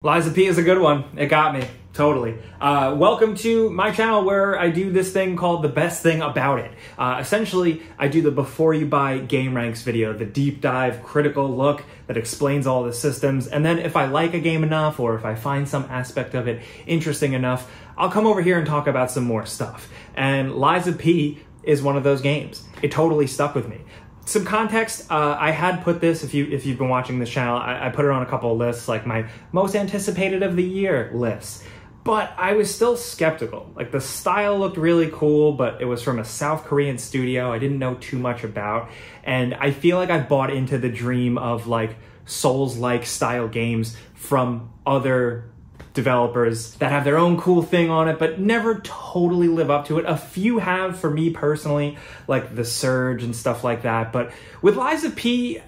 Liza P is a good one. It got me. Totally. Welcome to my channel where I do this thing called The Best Thing About It. Essentially, I do the before you buy game ranks video, the deep dive critical look that explains all the systems. And then if I like a game enough or if I find some aspect of it interesting enough, I'll come over here and talk about some more stuff. And Liza P is one of those games. It totally stuck with me. Some context, I had put this, if you've been watching this channel, I put it on a couple of lists, like my most anticipated of the year lists. But I was still skeptical. Like, the style looked really cool, but it was from a South Korean studio I didn't know too much about. And I feel like I've bought into the dream of like Souls-like style games from other developers that have their own cool thing on it, but never totally live up to it. A few have, for me personally, like The Surge and stuff like that. But with Liza P,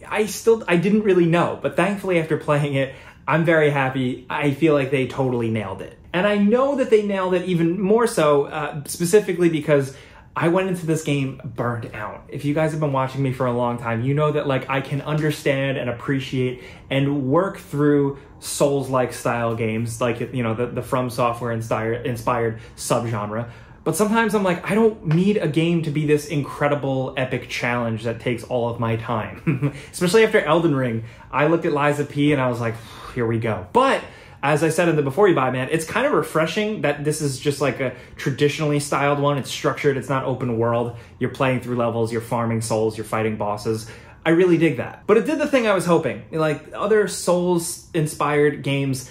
I didn't really know. But thankfully, after playing it, I'm very happy. I feel like they totally nailed it. And I know that they nailed it even more so, specifically because I went into this game burned out. If you guys have been watching me for a long time, you know that like I can understand and appreciate and work through Souls-like style games, like, you know, the From Software inspired subgenre. But sometimes I'm like, I don't need a game to be this incredible epic challenge that takes all of my time. Especially after Elden Ring, I looked at Liza P and I was like, here we go. But as I said in the before you buy, man, it's kind of refreshing that this is just like a traditionally styled one. It's structured, it's not open world. You're playing through levels, you're farming souls, you're fighting bosses. I really dig that. But it did the thing I was hoping. Like, other Souls-inspired games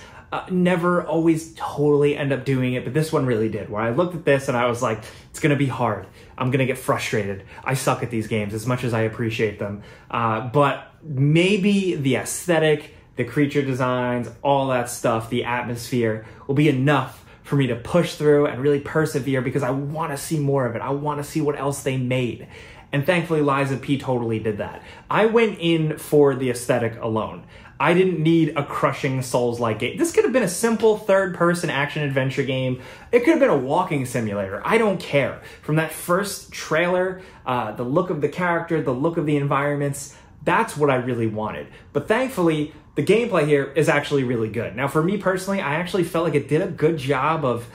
never always totally end up doing it, but this one really did, where I looked at this and I was like, it's gonna be hard. I'm gonna get frustrated. I suck at these games as much as I appreciate them. But maybe the aesthetic, the creature designs, all that stuff, the atmosphere will be enough for me to push through and really persevere because I want to see more of it. I want to see what else they made. And thankfully, Liza P totally did that. I went in for the aesthetic alone. I didn't need a crushing Souls-like game. This could have been a simple third-person action-adventure game. It could have been a walking simulator. I don't care. From that first trailer, the look of the character, the look of the environments, that's what I really wanted. But thankfully, the gameplay here is actually really good. Now, for me personally, I actually felt like it did a good job of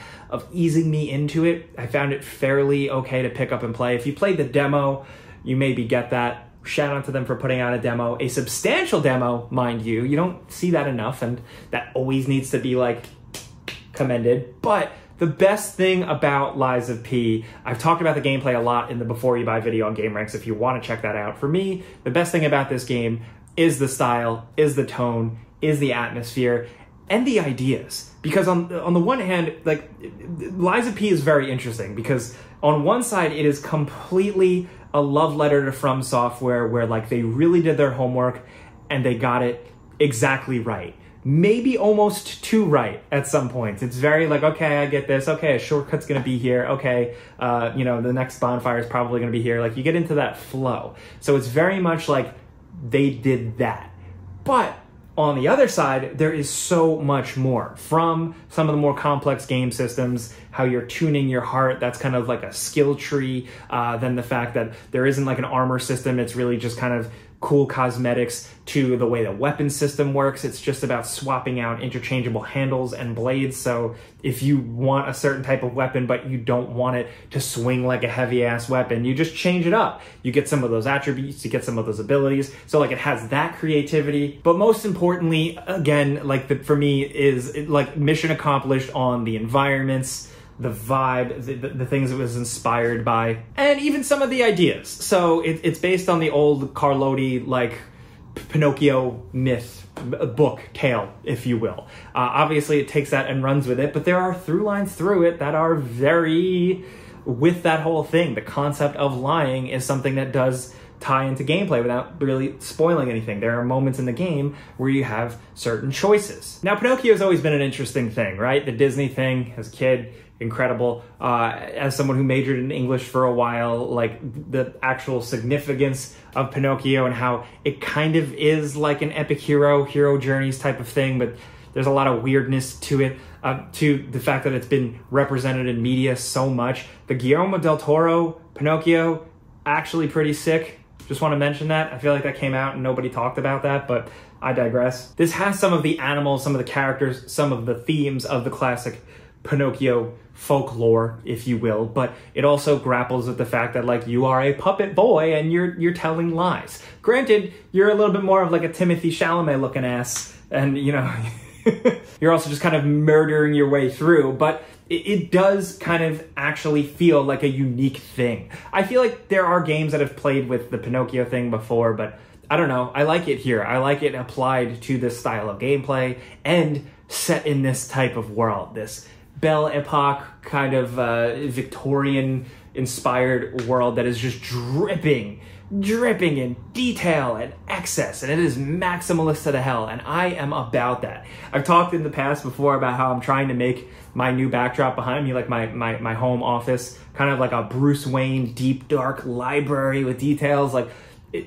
easing me into it. I found it fairly okay to pick up and play. If you played the demo, you maybe get that. Shout out to them for putting out a demo, a substantial demo, mind you. You don't see that enough, and that always needs to be like commended. But the best thing about Liza P, I've talked about the gameplay a lot in the Before You Buy video on Game Ranks if you want to check that out. For me, the best thing about this game is the style, is the tone, is the atmosphere, and the ideas. Because on the one hand, like, Liza P is very interesting because on one side, it is completely a love letter to From Software where like they really did their homework and they got it exactly right. Maybe almost too right at some points. It's very like, okay, I get this. Okay, a shortcut's gonna be here. Okay, you know, the next bonfire is probably gonna be here. Like, you get into that flow. So it's very much like they did that. But on the other side, there is so much more. From some of the more complex game systems, how you're tuning your heart, that's kind of like a skill tree. Then the fact that there isn't like an armor system, it's really just kind of cool cosmetics, to the way the weapon system works. It's just about swapping out interchangeable handles and blades. So if you want a certain type of weapon, but you don't want it to swing like a heavy ass weapon, you just change it up. You get some of those attributes, you get some of those abilities. So like, it has that creativity, but most importantly, again, like for me is like mission accomplished on the environments, the vibe, the things it was inspired by, and even some of the ideas. So it's based on the old Carlotti, like, Pinocchio myth, book, tale, if you will. Obviously, it takes that and runs with it, but there are through lines through it that are very with that whole thing. The concept of lying is something that does tie into gameplay without really spoiling anything. There are moments in the game where you have certain choices. Now, Pinocchio has always been an interesting thing, right? The Disney thing as a kid, incredible. As someone who majored in English for a while, like the actual significance of Pinocchio and how it kind of is like an epic hero journeys type of thing, but there's a lot of weirdness to it, to the fact that it's been represented in media so much. The Guillermo del Toro Pinocchio, actually pretty sick. Just want to mention that. I feel like that came out and nobody talked about that, but I digress. This has some of the animals, some of the characters, some of the themes of the classic Pinocchio folklore, if you will, but it also grapples with the fact that, like, you are a puppet boy and you're telling lies. Granted, you're a little bit more of like a Timothy Chalamet looking ass, and you know, you're also just kind of murdering your way through, but it does kind of actually feel like a unique thing. I feel like there are games that have played with the Pinocchio thing before, but I don't know, I like it here. I like it applied to this style of gameplay and set in this type of world, this Belle Epoque kind of Victorian inspired world that is just dripping in detail and excess, and it is maximalist to the hell, and I am about that. I've talked in the past before about how I'm trying to make my new backdrop behind me, like my home office, kind of like a Bruce Wayne deep dark library with details. Like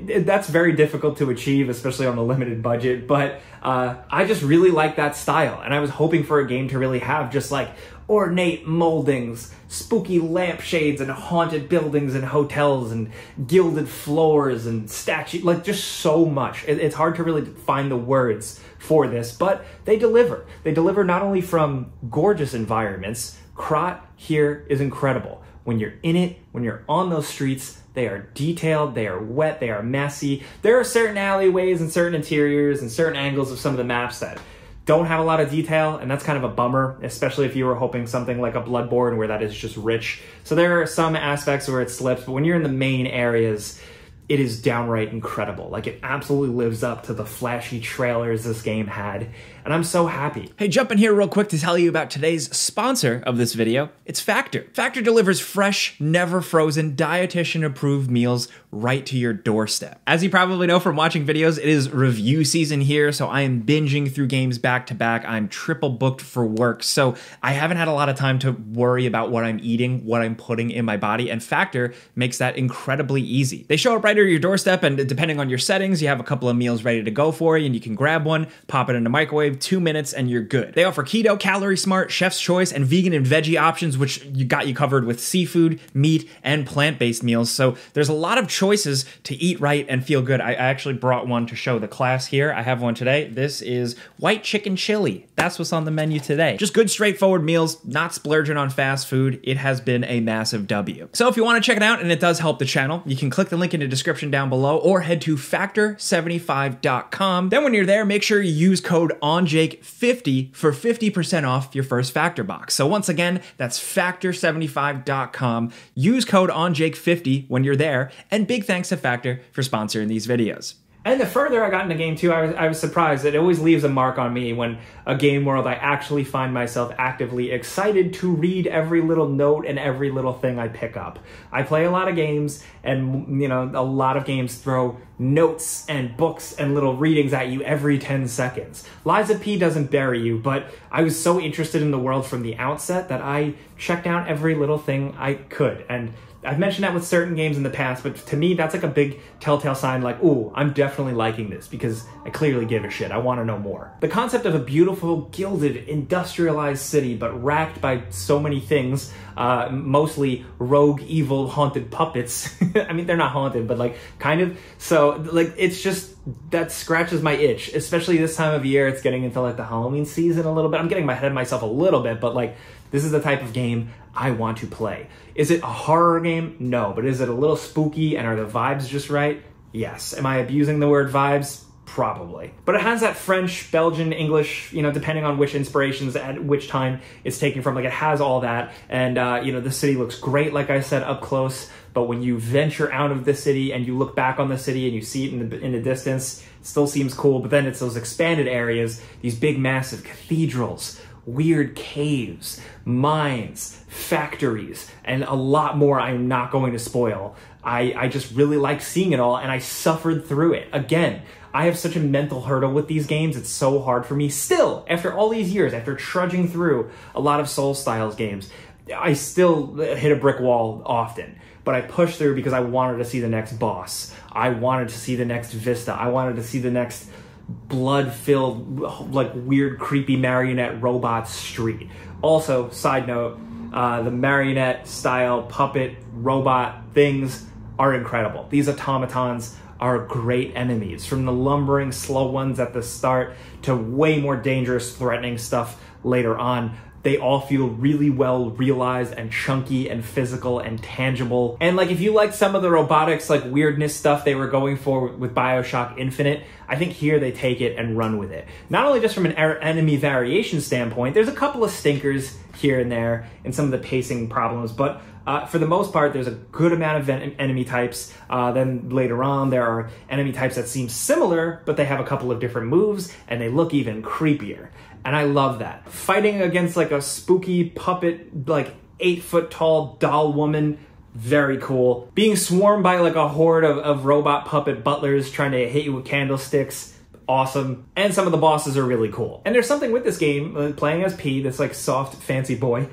that's very difficult to achieve, especially on a limited budget, but I just really like that style, and I was hoping for a game to really have just like ornate moldings, spooky lampshades, and haunted buildings and hotels and gilded floors and statues, like just so much. It's hard to really find the words for this, but they deliver. They deliver not only from gorgeous environments. Krat here is incredible. When you're in it, when you're on those streets, they are detailed, they are wet, they are messy. There are certain alleyways and certain interiors and certain angles of some of the maps that don't have a lot of detail, and that's kind of a bummer, especially if you were hoping something like a Bloodborne where that is just rich. So there are some aspects where it slips, but when you're in the main areas, it is downright incredible. Like, it absolutely lives up to the flashy trailers this game had, and I'm so happy. Hey, jump in here real quick to tell you about today's sponsor of this video. It's Factor. Factor delivers fresh, never frozen, dietitian-approved meals right to your doorstep. As you probably know from watching videos, it is review season here, so I am binging through games back to back. I'm triple booked for work, so I haven't had a lot of time to worry about what I'm eating, what I'm putting in my body, and Factor makes that incredibly easy. They show up right at your doorstep, and depending on your settings, you have a couple of meals ready to go for you, and you can grab one, pop it in the microwave, 2 minutes, and you're good. They offer keto, calorie smart, chef's choice, and vegan and veggie options, which you got you covered with seafood, meat, and plant-based meals. So there's a lot of choices to eat right and feel good. I actually brought one to show the class here. I have one today. This is white chicken chili. That's what's on the menu today. Just good, straightforward meals, not splurging on fast food. It has been a massive W. So if you want to check it out, and it does help the channel, you can click the link in the description down below or head to factor75.com. Then when you're there, make sure you use code ONJAKE50 for 50% off your first Factor box. So once again, that's factor75.com. Use code ONJAKE50 when you're there, and big thanks to Factor for sponsoring these videos. And the further I got in the game too, I was surprised. It always leaves a mark on me when a game world I actually find myself actively excited to read every little note and every little thing I pick up. I play a lot of games, and you know, a lot of games throw notes and books and little readings at you every 10 seconds. Lies of P doesn't bury you, but I was so interested in the world from the outset that I checked out every little thing I could. And I've mentioned that with certain games in the past, but to me, that's like a big telltale sign, like, ooh, I'm definitely liking this because I clearly give a shit. I want to know more. The concept of a beautiful, gilded, industrialized city, but racked by so many things, mostly rogue, evil, haunted puppets. I mean, they're not haunted, but like, kind of. So, like, it's just, that scratches my itch, especially this time of year. It's getting into like the Halloween season a little bit. I'm getting ahead of myself a little bit, but like, this is the type of game I want to play. Is it a horror game? No. But is it a little spooky, and are the vibes just right? Yes. Am I abusing the word vibes? Probably. But it has that French, Belgian, English, you know, depending on which inspirations at which time it's taken from. Like, it has all that. And, you know, the city looks great, like I said, up close. But when you venture out of the city and you look back on the city and you see it in the distance, it still seems cool. But then it's those expanded areas, these big, massive cathedrals, weird caves, mines, factories, and a lot more I'm not going to spoil. I just really like seeing it all, and I suffered through it. Again, I have such a mental hurdle with these games. It's so hard for me. Still, after all these years, after trudging through a lot of Souls-style games, I still hit a brick wall often. But I pushed through because I wanted to see the next boss. I wanted to see the next vista. I wanted to see the next blood-filled, like, weird, creepy marionette robot street. Also, side note, the marionette-style puppet robot things are incredible. These automatons are great enemies, from the lumbering, slow ones at the start to way more dangerous, threatening stuff later on. They all feel really well realized and chunky and physical and tangible. And like, if you like some of the robotics, like weirdness stuff they were going for with BioShock Infinite, I think here they take it and run with it. Not only just from an enemy variation standpoint, there's a couple of stinkers here and there and some of the pacing problems, but for the most part, there's a good amount of enemy types. Then later on, there are enemy types that seem similar, but they have a couple of different moves, and they look even creepier. And I love that. Fighting against like a spooky puppet, like 8-foot tall doll woman, very cool. Being swarmed by like a horde of robot puppet butlers trying to hit you with candlesticks, awesome. And some of the bosses are really cool. And there's something with this game, playing as P, this like soft, fancy boy,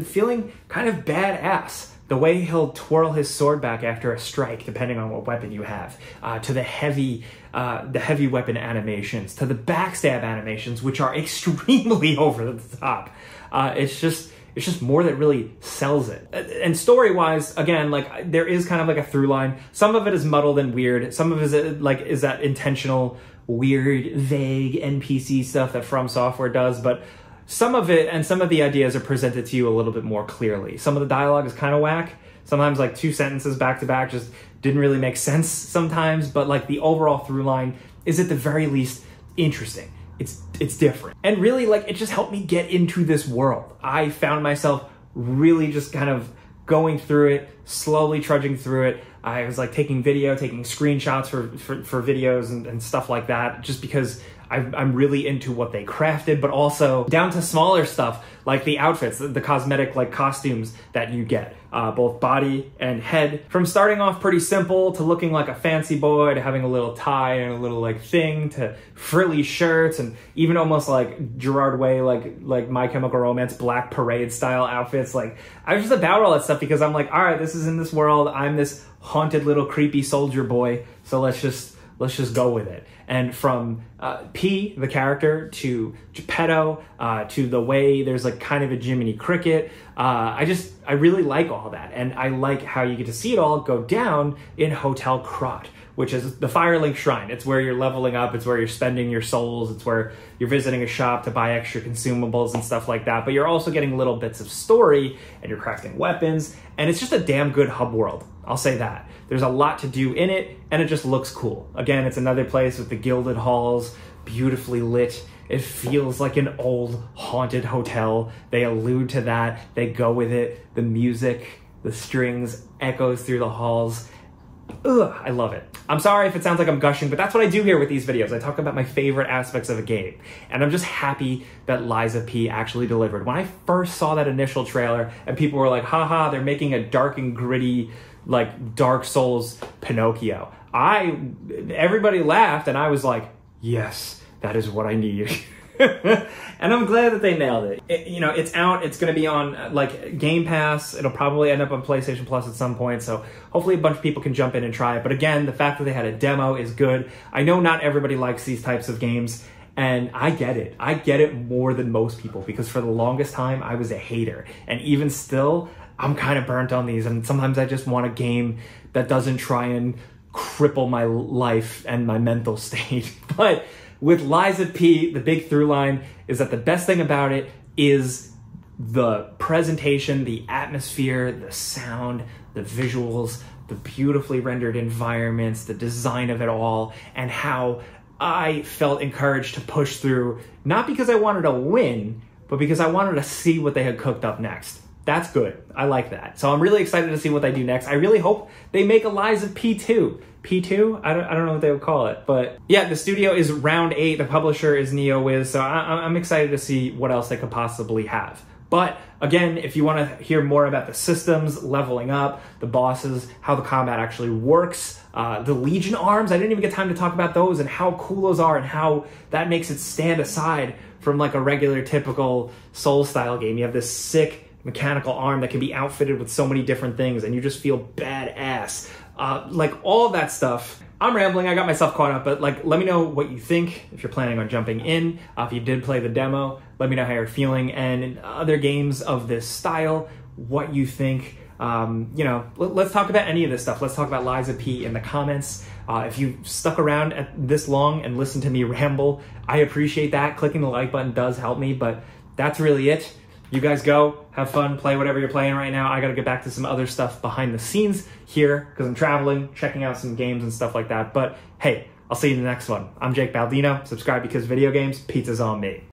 feeling kind of badass. The way he'll twirl his sword back after a strike, depending on what weapon you have, to the heavy weapon animations, to the backstab animations, which are extremely over the top. It's just more that really sells it. And story-wise, again, like, there is kind of like a through line. Some of it is muddled and weird. Some of it is that intentional, weird, vague NPC stuff that From Software does, but some of it and some of the ideas are presented to you a little bit more clearly. Some of the dialogue is kind of whack. Sometimes like 2 sentences back to back just didn't really make sense sometimes, but like the overall through line is at the very least interesting. It's different. And really, like, it just helped me get into this world. I found myself really just kind of going through it, slowly trudging through it. I was like taking screenshots for videos and stuff like that, just because I'm really into what they crafted, but also down to smaller stuff like the outfits, the cosmetic like costumes that you get, both body and head. From starting off pretty simple to looking like a fancy boy to having a little tie and a little like thing to frilly shirts and even almost like Gerard Way, like My Chemical Romance Black Parade style outfits. Like, I was just about all that stuff because I'm like, all right, this is in this world. I'm this haunted little creepy soldier boy, so let's just go with it. And from P, the character, to Geppetto, to the way there's like kind of a Jiminy Cricket, I really like all that. And I like how you get to see it all go down in Hotel Krot, which is the Firelink Shrine. It's where you're leveling up, it's where you're spending your souls, it's where you're visiting a shop to buy extra consumables and stuff like that, but you're also getting little bits of story, and you're crafting weapons, and it's just a damn good hub world, I'll say that. There's a lot to do in it, and it just looks cool. Again, it's another place with the gilded halls, beautifully lit. It feels like an old haunted hotel. They allude to that, they go with it. The music, the strings echoes through the halls. Ugh, I love it. I'm sorry if it sounds like I'm gushing, but that's what I do here with these videos. I talk about my favorite aspects of a game, and I'm just happy that Liza P actually delivered. When I first saw that initial trailer and people were like, haha, they're making a dark and gritty, like Dark Souls Pinocchio, everybody laughed, and I was like, yes, that is what I need. And I'm glad that they nailed it. It's out. It's going to be on like Game Pass. It'll probably end up on PlayStation Plus at some point. So hopefully a bunch of people can jump in and try it. But again, the fact that they had a demo is good. I know not everybody likes these types of games, and I get it. I get it more than most people, because for the longest time I was a hater. And even still, I'm kind of burnt on these. And sometimes I just want a game that doesn't try and cripple my life and my mental state. But with Liza P, the big through line is that the best thing about it is the presentation, the atmosphere, the sound, the visuals, the beautifully rendered environments, the design of it all, and how I felt encouraged to push through, not because I wanted to win, but because I wanted to see what they had cooked up next. That's good. I like that. So I'm really excited to see what they do next. I really hope they make a Liza P2. P2? I don't know what they would call it, but yeah, the studio is Round 8. The publisher is NeoWiz, so I'm excited to see what else they could possibly have. But again, if you want to hear more about the systems, leveling up, the bosses, how the combat actually works, the Legion arms, I didn't even get time to talk about those and how cool those are and how that makes it stand aside from like a regular typical Souls style game. You have this sick mechanical arm that can be outfitted with so many different things, and you just feel badass. Like all of that stuff. I'm rambling, I got myself caught up, but like, let me know what you think if you're planning on jumping in. If you did play the demo, let me know how you're feeling, and in other games of this style, what you think. You know, let's talk about any of this stuff. Let's talk about Liza P in the comments. If you stuck around at this long and listened to me ramble, I appreciate that. Clicking the like button does help me, but that's really it. You guys go, have fun, play whatever you're playing right now. I gotta get back to some other stuff behind the scenes here because I'm traveling, checking out some games and stuff like that. But hey, I'll see you in the next one. I'm Jake Baldino. Subscribe because video games, pizza's on me.